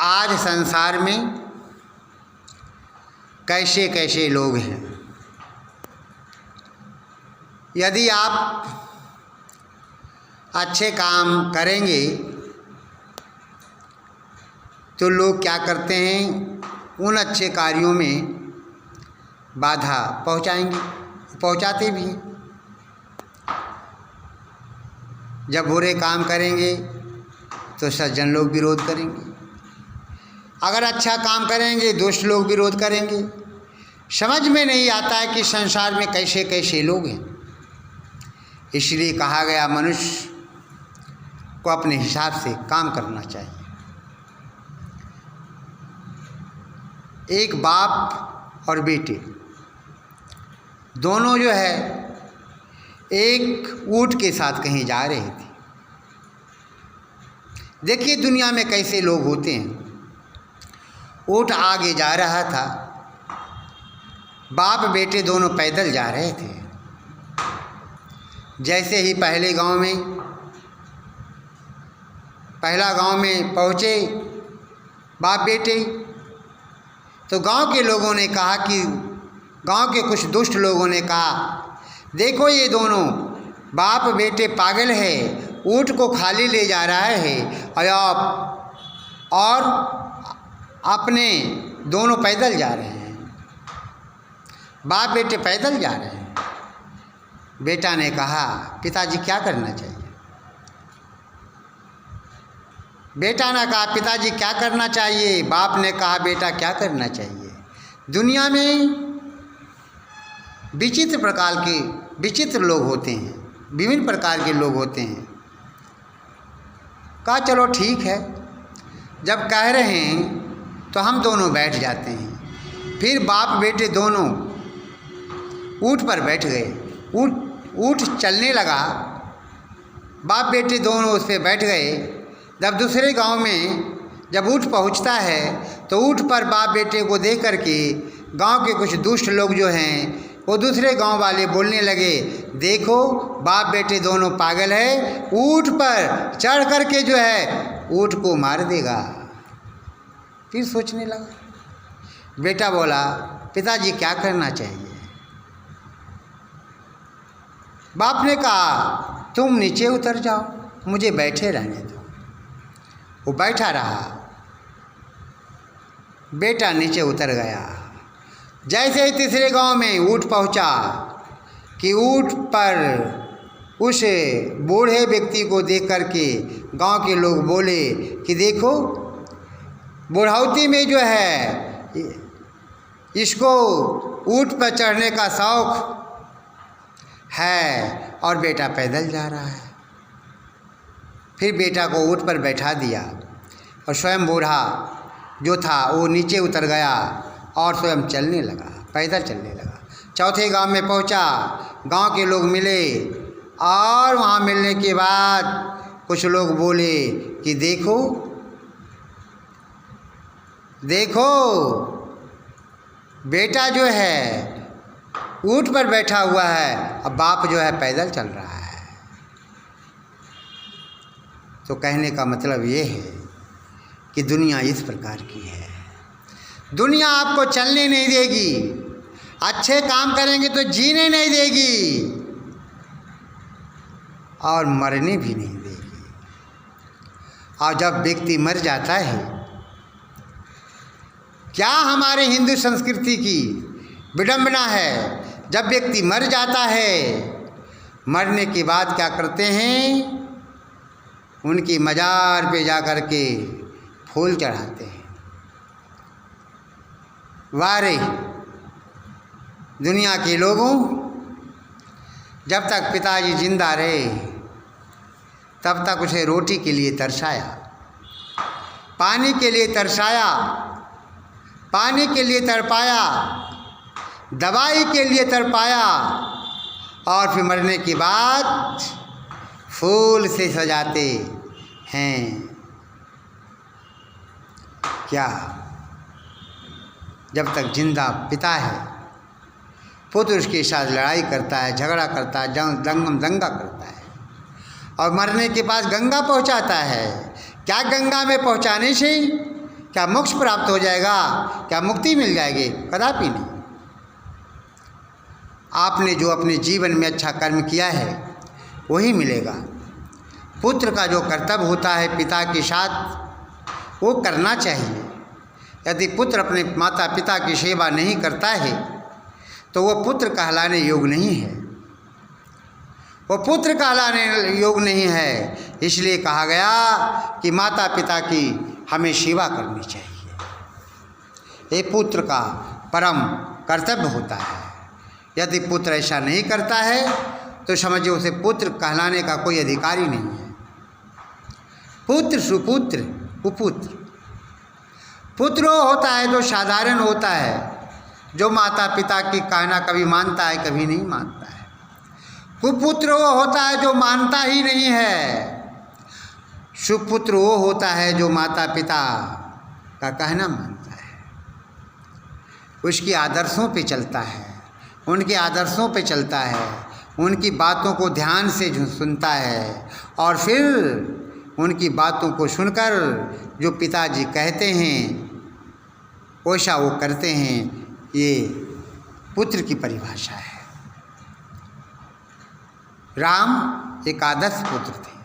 आज संसार में कैसे कैसे लोग हैं। यदि आप अच्छे काम करेंगे तो लोग क्या करते हैं, उन अच्छे कार्यों में बाधा पहुंचाएंगे, पहुंचाते भी हैं। जब बुरे काम करेंगे तो सज्जन लोग विरोध करेंगे, अगर अच्छा काम करेंगे दुष्ट लोग विरोध करेंगे। समझ में नहीं आता है कि संसार में कैसे कैसे लोग हैं। इसलिए कहा गया मनुष्य को अपने हिसाब से काम करना चाहिए। एक बाप और बेटे दोनों जो है एक ऊंट के साथ कहीं जा रहे थे। देखिए दुनिया में कैसे लोग होते हैं। ऊंट आगे जा रहा था, बाप बेटे दोनों पैदल जा रहे थे। जैसे ही पहला गांव में पहुँचे बाप बेटे, तो गांव के लोगों ने कहा कि गांव के कुछ दुष्ट लोगों ने कहा, देखो ये दोनों बाप बेटे पागल है, ऊंट को खाली ले जा रहा है और अपने दोनों पैदल जा रहे हैं। बाप बेटे पैदल जा रहे हैं। बेटा ने कहा, पिताजी क्या करना चाहिए? बेटा ने कहा, पिताजी क्या करना चाहिए? बाप ने कहा, बेटा क्या करना चाहिए? दुनिया में विचित्र लोग होते हैं, विभिन्न प्रकार के लोग होते हैं। कहा चलो ठीक है, जब कह रहे हैं तो हम दोनों बैठ जाते हैं। फिर बाप बेटे दोनों ऊंट पर बैठ गए। ऊंट चलने लगा, बाप बेटे दोनों उस पर बैठ गए। जब दूसरे गांव में जब ऊंट पहुंचता है तो ऊंट पर बाप बेटे को देख करके गांव के कुछ दुष्ट लोग जो हैं वो दूसरे गांव वाले बोलने लगे, देखो बाप बेटे दोनों पागल है, ऊंट पर चढ़ करके जो है ऊंट को मार देगा। फिर सोचने लगा। बेटा बोला, पिताजी क्या करना चाहिए? बाप ने कहा, तुम नीचे उतर जाओ, मुझे बैठे रहने दो। वो बैठा रहा। बेटा नीचे उतर गया। जैसे ही तीसरे गांव में ऊंट पहुंचा कि ऊंट पर उस बूढ़े व्यक्ति को देख करके गांव के लोग बोले कि देखो बुढ़ावती में जो है इसको ऊंट पर चढ़ने का शौक है और बेटा पैदल जा रहा है। फिर बेटा को ऊंट पर बैठा दिया और स्वयं बूढ़ा जो था वो नीचे उतर गया और स्वयं चलने लगा, पैदल चलने लगा। चौथे गांव में पहुंचा, गांव के लोग मिले और वहाँ मिलने के बाद कुछ लोग बोले कि देखो बेटा जो है ऊंट पर बैठा हुआ है, अब बाप जो है पैदल चल रहा है। तो कहने का मतलब ये है कि दुनिया इस प्रकार की है। दुनिया आपको चलने नहीं देगी, अच्छे काम करेंगे तो जीने नहीं देगी और मरने भी नहीं देगी। और जब व्यक्ति मर जाता है, क्या हमारे हिंदू संस्कृति की विडंबना है, जब व्यक्ति मर जाता है, मरने के बाद क्या करते हैं, उनकी मजार पे जा कर के फूल चढ़ाते हैं। वारे दुनिया के लोगों, जब तक पिताजी जिंदा रहे तब तक उसे रोटी के लिए तरसाया, पानी के लिए तरसाया, पानी के लिए तड़पाया, दवाई के लिए तड़पाया और फिर मरने के बाद फूल से सजाते हैं। क्या जब तक जिंदा पिता है, पुत्र उसके साथ लड़ाई करता है, झगड़ा करता है, दंगा करता है और मरने के पास गंगा पहुंचाता है। क्या गंगा में पहुंचाने से क्या मोक्ष प्राप्त हो जाएगा? क्या मुक्ति मिल जाएगी? कदापि नहीं। आपने जो अपने जीवन में अच्छा कर्म किया है वही मिलेगा। पुत्र का जो कर्तव्य होता है पिता के साथ वो करना चाहिए। यदि पुत्र अपने माता पिता की सेवा नहीं करता है तो वो पुत्र कहलाने योग्य नहीं है, वो पुत्र कहलाने योग्य नहीं है। इसलिए कहा गया कि माता पिता की हमें सेवा करनी चाहिए। ये पुत्र का परम कर्तव्य होता है। यदि पुत्र ऐसा नहीं करता है तो समझिए उसे पुत्र कहलाने का कोई अधिकार ही नहीं है। पुत्र सुपुत्र कुपुत्र। पुत्र वो होता है जो साधारण होता है, जो माता पिता की कहना कभी मानता है कभी नहीं मानता है। कुपुत्र वो होता है जो मानता ही नहीं है। सुपुत्र वो होता है जो माता पिता का कहना मानता है, उसके आदर्शों पे चलता है, उनके आदर्शों पे चलता है, उनकी बातों को ध्यान से सुनता है और फिर उनकी बातों को सुनकर जो पिताजी कहते हैं वैसा वो करते हैं। ये पुत्र की परिभाषा है। राम एक आदर्श पुत्र थे।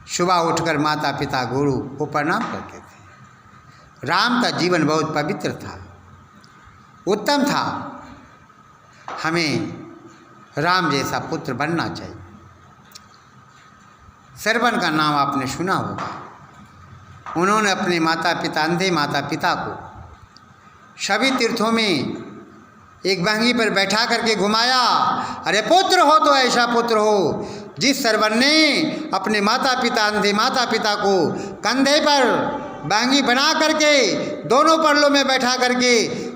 सुबह उठकर माता पिता गुरु को प्रणाम करते थे। राम का जीवन बहुत पवित्र था, उत्तम था। हमें राम जैसा पुत्र बनना चाहिए। सरवन का नाम आपने सुना होगा। उन्होंने अपने माता पिता अंधे माता पिता को सभी तीर्थों में एक बहंगी पर बैठा करके घुमाया। अरे पुत्र हो तो ऐसा पुत्र हो जिस सरवन ने अपने माता पिता अंधे माता पिता को कंधे पर बहंगी बना करके दोनों परलों में बैठा करके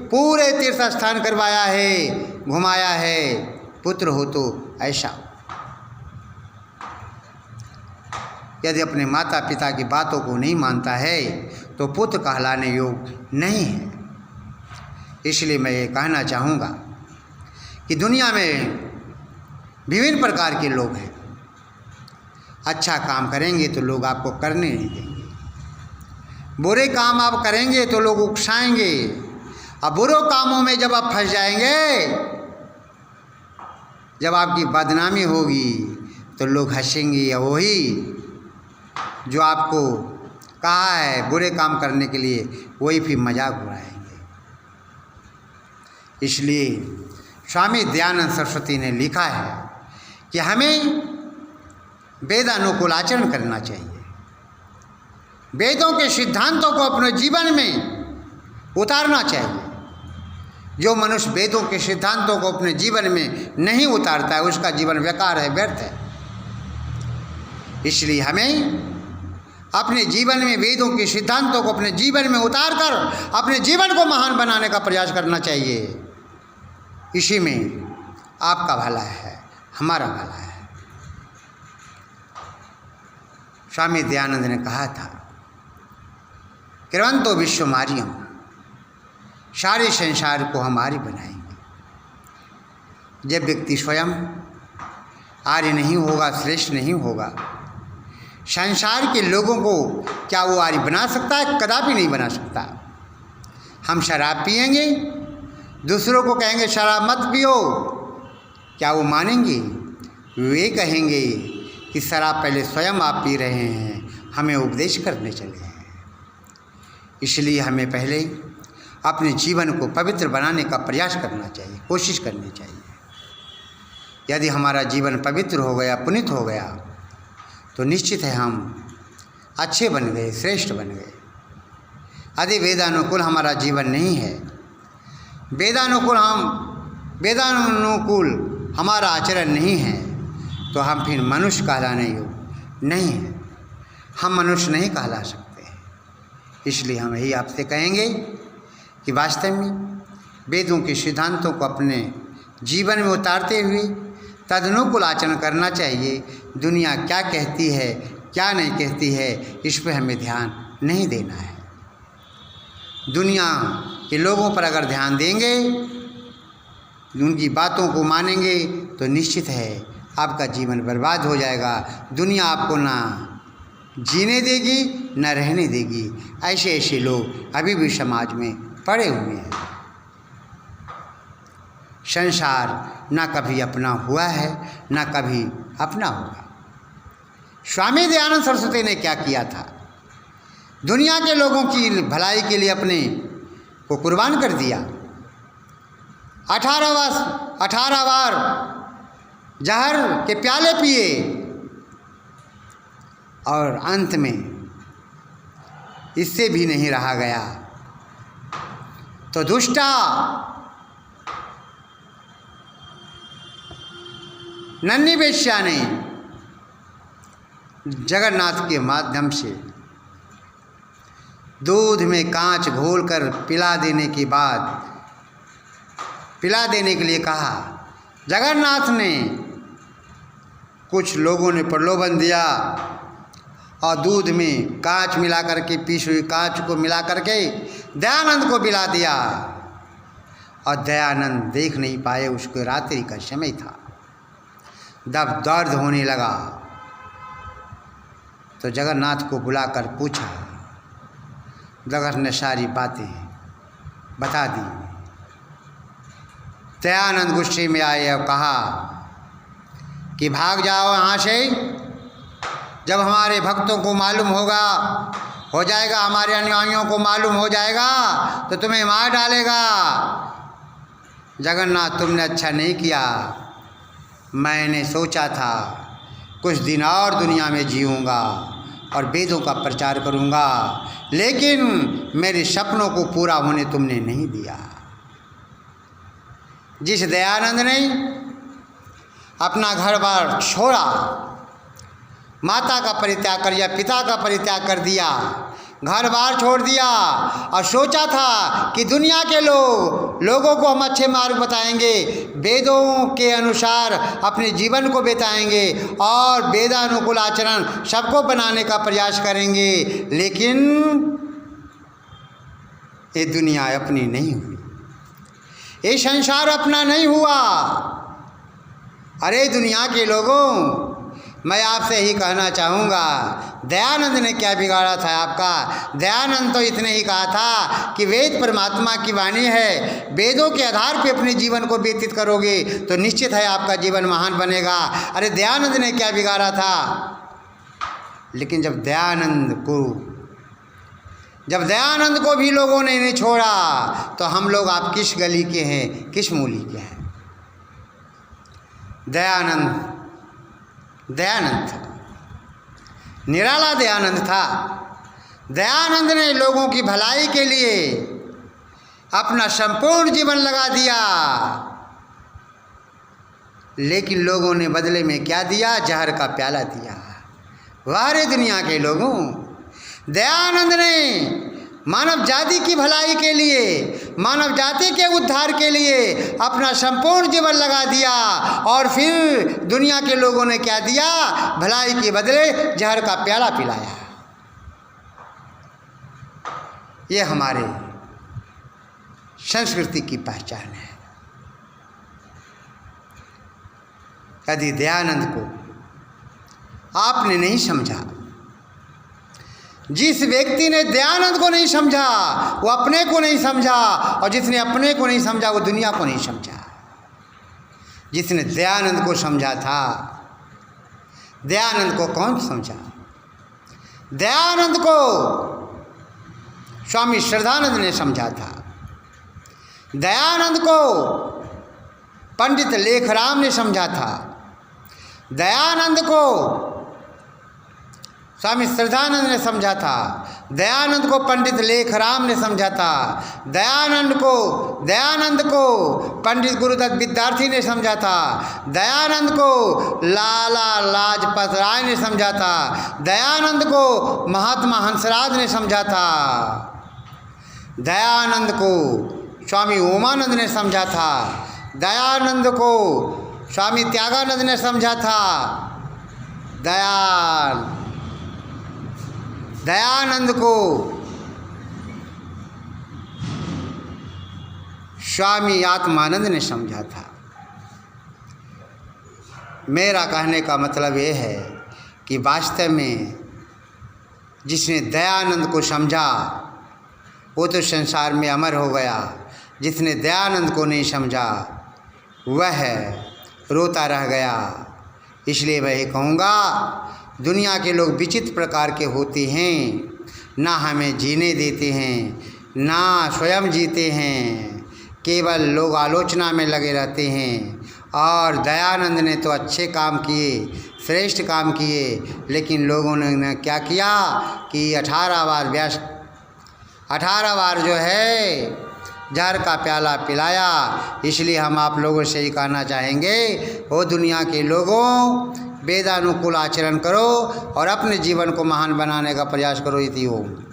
पूरे तीर्थ स्थान करवाया है, घुमाया है। पुत्र हो तो ऐसा। यदि अपने माता पिता की बातों को नहीं मानता है तो पुत्र कहलाने योग्य नहीं है। इसलिए मैं ये कहना चाहूँगा कि दुनिया में विभिन्न प्रकार के लोग हैं। अच्छा काम करेंगे तो लोग आपको करने नहीं देंगे, बुरे काम आप करेंगे तो लोग उकसाएंगे। अब बुरे कामों में जब आप फंस जाएंगे, जब आपकी बदनामी होगी तो लोग हंसेंगे या वही जो आपको कहा है बुरे काम करने के लिए वही फिर मजाक उड़ाएंगे। इसलिए स्वामी दयानंद सरस्वती ने लिखा है कि हमें वेदानुकूल आचरण करना चाहिए। वेदों के सिद्धांतों को अपने जीवन में उतारना चाहिए। जो मनुष्य वेदों के सिद्धांतों को अपने जीवन में नहीं उतारता है उसका जीवन बेकार है, व्यर्थ है। इसलिए हमें अपने जीवन में वेदों के सिद्धांतों को अपने जीवन में उतार कर अपने जीवन को महान बनाने का प्रयास करना चाहिए। इसी में आपका भला है, हमारा भला है। स्वामी दयानंद ने कहा था, कृवंतो विश्वमार्यम, सारे संसार को हम आर्य बनाएंगे। जब व्यक्ति स्वयं आर्य नहीं होगा, श्रेष्ठ नहीं होगा, संसार के लोगों को क्या वो आर्य बना सकता है? कदापि नहीं बना सकता। हम शराब पिएंगे, दूसरों को कहेंगे शराब मत पियो, क्या वो मानेंगे? वे कहेंगे कि शराब पहले स्वयं आप पी रहे हैं, हमें उपदेश करने चले हैं। इसलिए हमें पहले अपने जीवन को पवित्र बनाने का प्रयास करना चाहिए, कोशिश करनी चाहिए। यदि हमारा जीवन पवित्र हो गया, पुनीत हो गया, तो निश्चित है हम अच्छे बन गए, श्रेष्ठ बन गए। यदि वेदानुकूल हमारा जीवन नहीं है, वेदानुकूल हमारा आचरण नहीं है, तो हम फिर मनुष्य कहलाने योग्य नहीं है। हम मनुष्य नहीं कहला सकते। इसलिए हम यही आपसे कहेंगे कि वास्तव में वेदों के सिद्धांतों को अपने जीवन में उतारते हुए तदनुकूल आचरण करना चाहिए। दुनिया क्या कहती है, क्या नहीं कहती है, इस पर हमें ध्यान नहीं देना है। दुनिया के लोगों पर अगर ध्यान देंगे, उनकी बातों को मानेंगे, तो निश्चित है आपका जीवन बर्बाद हो जाएगा। दुनिया आपको ना जीने देगी न रहने देगी। ऐसे ऐसे लोग अभी भी समाज में पड़े हुए हैं। संसार ना कभी अपना हुआ है ना कभी अपना होगा। स्वामी दयानंद सरस्वती ने क्या किया था? दुनिया के लोगों की भलाई के लिए अपने को कुर्बान कर दिया। 18 बार जहर के प्याले पिए और अंत में इससे भी नहीं रहा गया तो दुष्टा नन्ही वेश्या ने जगन्नाथ के माध्यम से दूध में कांच घोलकर पिला देने के लिए कहा। जगन्नाथ ने कुछ लोगों ने प्रलोभन दिया और दूध में कांच मिला करके पीसी हुई कांच को मिला करके दयानंद को पिला दिया और दयानंद देख नहीं पाए। उसको रात्रि का समय था। जब दर्द होने लगा तो जगन्नाथ को बुलाकर पूछा। जगन्नाथ ने सारी बातें बता दी। दयानंद गुस्से में आए और कहा कि भाग जाओ यहाँ से। जब हमारे भक्तों को मालूम हो जाएगा, हमारे अनुयायियों को मालूम हो जाएगा तो तुम्हें मार डालेगा। जगन्नाथ, तुमने अच्छा नहीं किया। मैंने सोचा था कुछ दिन और दुनिया में जीऊँगा और वेदों का प्रचार करूँगा, लेकिन मेरे सपनों को पूरा होने तुमने नहीं दिया। जिस दयानंद ने अपना घर बार छोड़ा, माता का परित्याग कर दिया, पिता का परित्याग कर दिया, घर बार छोड़ दिया और सोचा था कि दुनिया के लोगों को हम अच्छे मार्ग बताएंगे, वेदों के अनुसार अपने जीवन को बिताएंगे और वेदानुकूल आचरण सबको बनाने का प्रयास करेंगे, लेकिन ये दुनिया अपनी नहीं हुई, ये संसार अपना नहीं हुआ। अरे दुनिया के लोगों, मैं आपसे ही कहना चाहूँगा, दयानंद ने क्या बिगाड़ा था आपका? दयानंद तो इतने ही कहा था कि वेद परमात्मा की वाणी है, वेदों के आधार पे अपने जीवन को व्यतीत करोगे तो निश्चित है आपका जीवन महान बनेगा। अरे दयानंद ने क्या बिगाड़ा था? लेकिन जब दयानंद को भी लोगों ने नहीं छोड़ा तो हम लोग आप किस गली के हैं, किस मूली के हैं? दयानंद था, निराला दयानंद था। दयानंद ने लोगों की भलाई के लिए अपना संपूर्ण जीवन लगा दिया, लेकिन लोगों ने बदले में क्या दिया? जहर का प्याला दिया। वारे दुनिया के लोगों, दयानंद ने मानव जाति की भलाई के लिए, मानव जाति के उद्धार के लिए अपना संपूर्ण जीवन लगा दिया और फिर दुनिया के लोगों ने क्या दिया? भलाई के बदले जहर का प्याला पिलाया। ये हमारे संस्कृति की पहचान है। यदि दयानंद को आपने नहीं समझा, जिस व्यक्ति ने दयानंद को नहीं समझा वो अपने को नहीं समझा, और जिसने अपने को नहीं समझा वो दुनिया को नहीं समझा। जिसने दयानंद को समझा था, दयानंद को कौन समझा? दयानंद को स्वामी श्रद्धानंद ने समझा था। दयानंद को पंडित लेखराम ने समझा था। दयानंद को स्वामी श्रद्धानंद ने समझा था। दयानंद को पंडित लेखराम ने समझा था। दयानंद को पंडित गुरुदत्त विद्यार्थी ने समझा था। दयानंद को लाला लाजपत राय ने समझा था। दयानंद को महात्मा हंसराज ने समझा था। दयानंद को स्वामी ओमानंद ने समझा था। दयानंद को स्वामी त्यागानंद ने समझा था। दयानंद को स्वामी आत्मानंद ने समझा था। मेरा कहने का मतलब ये है कि वास्तव में जिसने दयानंद को समझा वो तो संसार में अमर हो गया, जिसने दयानंद को नहीं समझा वह रोता रह गया। इसलिए मैं ये कहूँगा, दुनिया के लोग विचित्र प्रकार के होते हैं, ना हमें जीने देते हैं, ना स्वयं जीते हैं, केवल लोग आलोचना में लगे रहते हैं। और दयानंद ने तो अच्छे काम किए, श्रेष्ठ काम किए, लेकिन लोगों ने क्या किया कि 18 बार जो है जहर का प्याला पिलाया। इसलिए हम आप लोगों से ही कहना चाहेंगे, ओ दुनिया के लोगों, वेदानुकूल आचरण करो और अपने जीवन को महान बनाने का प्रयास करो। इति ओम।